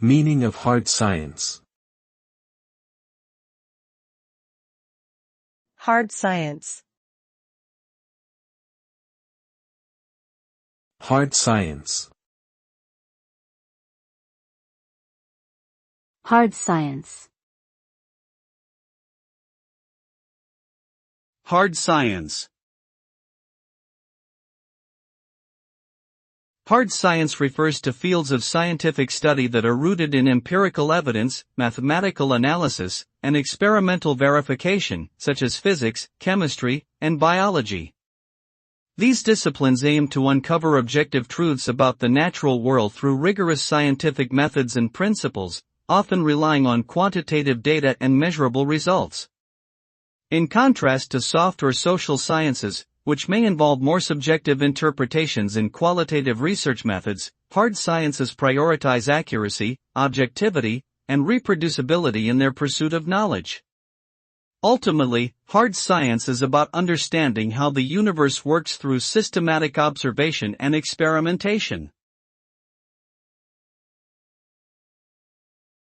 Meaning of hard science. Hard science. Hard science. Hard science. Hard science. Hard science refers to fields of scientific study that are rooted in empirical evidence, mathematical analysis, and experimental verification, such as physics, chemistry, and biology. These disciplines aim to uncover objective truths about the natural world through rigorous scientific methods and principles, often relying on quantitative data and measurable results. In contrast to soft or social sciences, which may involve more subjective interpretations and qualitative research methods, hard sciences prioritize accuracy, objectivity, and reproducibility in their pursuit of knowledge. Ultimately, hard science is about understanding how the universe works through systematic observation and experimentation.